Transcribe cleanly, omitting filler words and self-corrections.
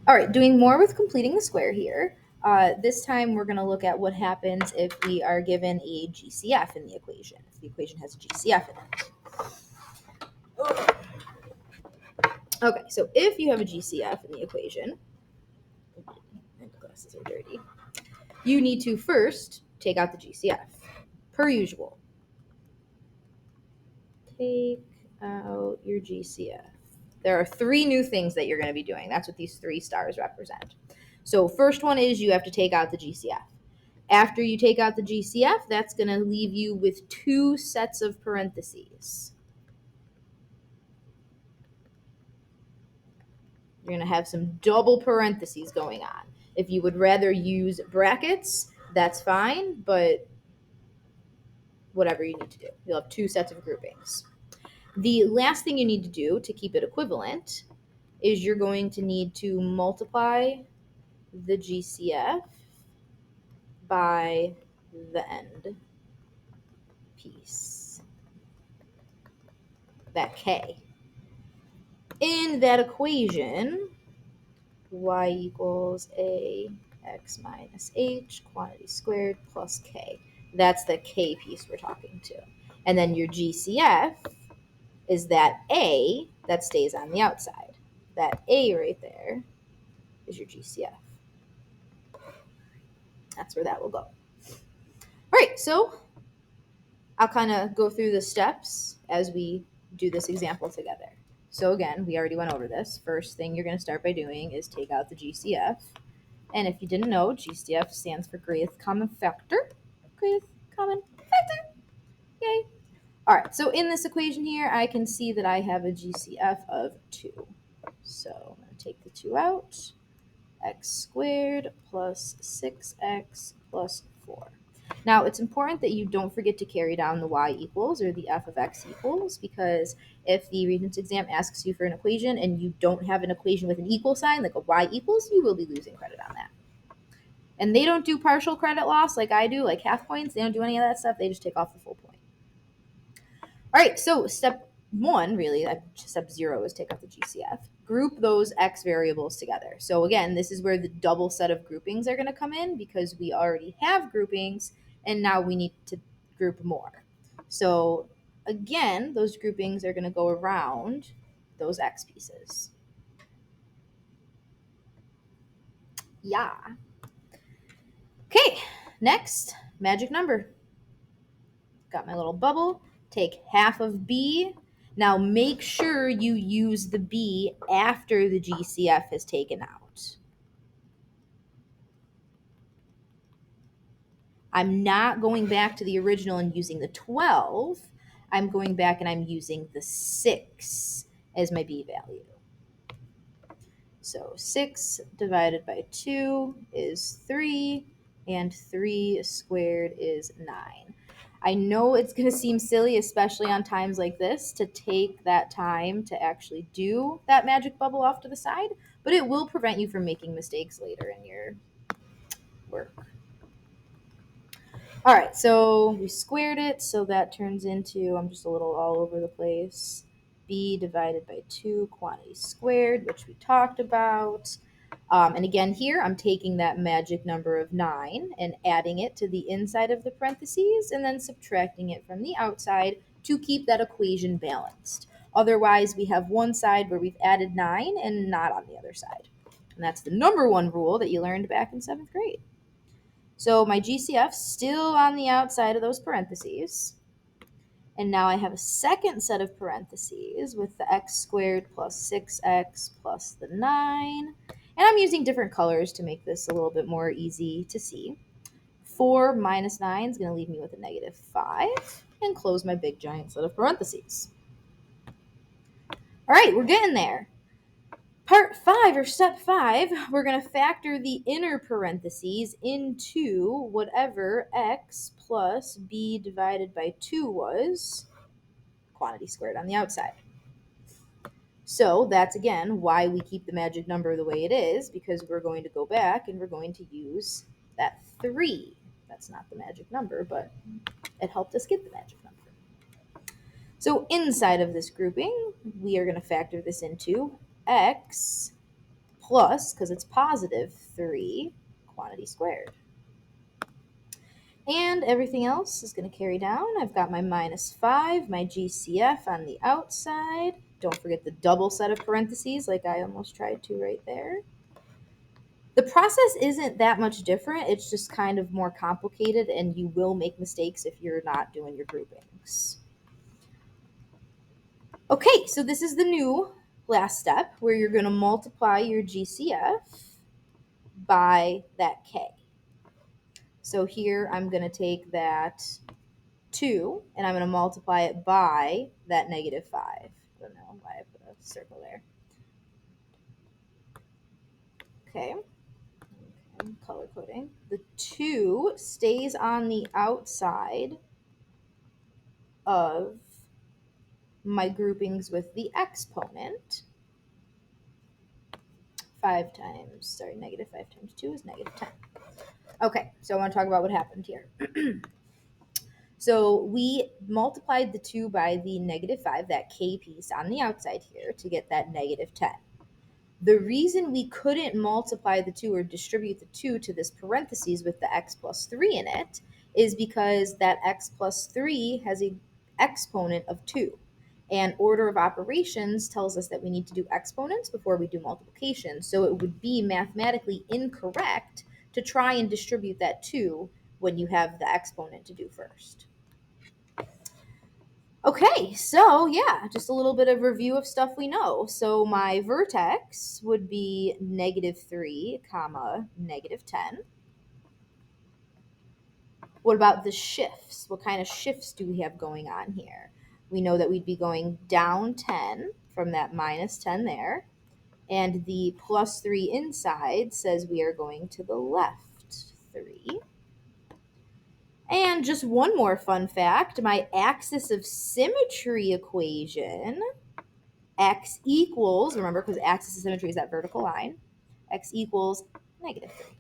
All right, doing more with completing the square here. This time we're going to look at what happens if we are given a GCF in the equation, if the equation has a GCF in it. Okay, so if you have a GCF in the equation, and the glasses are dirty, you need to first take out the GCF, per usual. Take out your GCF. There are 3 new things that you're going to be doing. That's what these 3 stars represent. So first one is you have to take out the GCF. After you take out the GCF, that's going to leave you with 2 sets of parentheses. You're going to have some double parentheses going on. If you would rather use brackets, that's fine, but whatever you need to do. You'll have 2 sets of groupings. The last thing you need to do to keep it equivalent is you're going to need to multiply the GCF by the end piece, that K. In that equation, y equals ax minus h quantity squared plus k. That's the K piece we're talking to. And then your GCF is that A that stays on the outside. That A right there is your GCF. That's where that will go. All right, so I'll kind of go through the steps as we do this example together. So again, we already went over this. First thing you're going to start by doing is take out the GCF. And if you didn't know, GCF stands for greatest common factor. Greatest common factor. Yay. All right, so in this equation here, I can see that I have a GCF of 2. So I'm going to take the 2 out. X squared plus 6x plus 4. Now, it's important that you don't forget to carry down the y equals or the f of x equals, because if the Regents exam asks you for an equation and you don't have an equation with an equal sign, like a y equals, you will be losing credit on that. And they don't do partial credit loss like I do, like half points. They don't do any of that stuff. They just take off the full point. All right, so step 1, really, step 0 is take out the GCF. Group those x variables together. So again, this is where the double set of groupings are going to come in, because we already have groupings and now we need to group more. So again, those groupings are going to go around those x pieces. Yeah. Okay, next, magic number. Got my little bubble. Take half of b. Now make sure you use the b after the GCF is taken out. I'm not going back to the original and using the 12. I'm going back and I'm using the 6 as my b value. So 6 divided by 2 is 3, and 3 squared is 9. I know it's going to seem silly, especially on times like this, to take that time to actually do that magic bubble off to the side, but it will prevent you from making mistakes later in your work. All right, so we squared it, so that turns into, I'm just a little all over the place, b divided by 2 quantity squared, which we talked about. And again, here I'm taking that magic number of 9 and adding it to the inside of the parentheses and then subtracting it from the outside to keep that equation balanced. Otherwise, we have one side where we've added 9 and not on the other side. And that's the number 1 rule that you learned back in 7th grade. So my GCF's still on the outside of those parentheses. And now I have a second set of parentheses with the x squared plus 6x plus the 9. And I'm using different colors to make this a little bit more easy to see. 4 minus 9 is going to leave me with a negative 5 and close my big giant set of parentheses. All right, we're getting there. Part 5, or step 5, we're going to factor the inner parentheses into whatever x plus b divided by 2 was, quantity squared on the outside. So that's, again, why we keep the magic number the way it is, because we're going to go back and we're going to use that 3. That's not the magic number, but it helped us get the magic number. So inside of this grouping, we are going to factor this into x plus, because it's positive 3 quantity squared. And everything else is going to carry down. I've got my minus 5, my GCF on the outside. Don't forget the double set of parentheses like I almost tried to right there. The process isn't that much different. It's just kind of more complicated, and you will make mistakes if you're not doing your groupings. Okay, so this is the new last step where you're going to multiply your GCF by that K. So here I'm going to take that 2 and I'm going to multiply it by that negative 5. I don't know why I put a circle there. Okay. I'm color coding. The 2 stays on the outside of my groupings with the exponent. Negative 5 times 2 is negative 10. Okay, so I want to talk about what happened here. So we multiplied the 2 by the negative 5, that K piece on the outside here, to get that negative 10. The reason we couldn't multiply the 2 or distribute the 2 to this parentheses with the x plus 3 in it is because that x plus 3 has an exponent of 2. And order of operations tells us that we need to do exponents before we do multiplication. So it would be mathematically incorrect to try and distribute that 2 when you have the exponent to do first. Okay, so yeah, just a little bit of review of stuff we know. So my vertex would be negative 3, comma, negative 10. What about the shifts? What kind of shifts do we have going on here? We know that we'd be going down 10 from that minus 10 there. And the plus 3 inside says we are going to the left 3. And just one more fun fact, my axis of symmetry equation, x equals, remember, because axis of symmetry is that vertical line, x equals negative 3.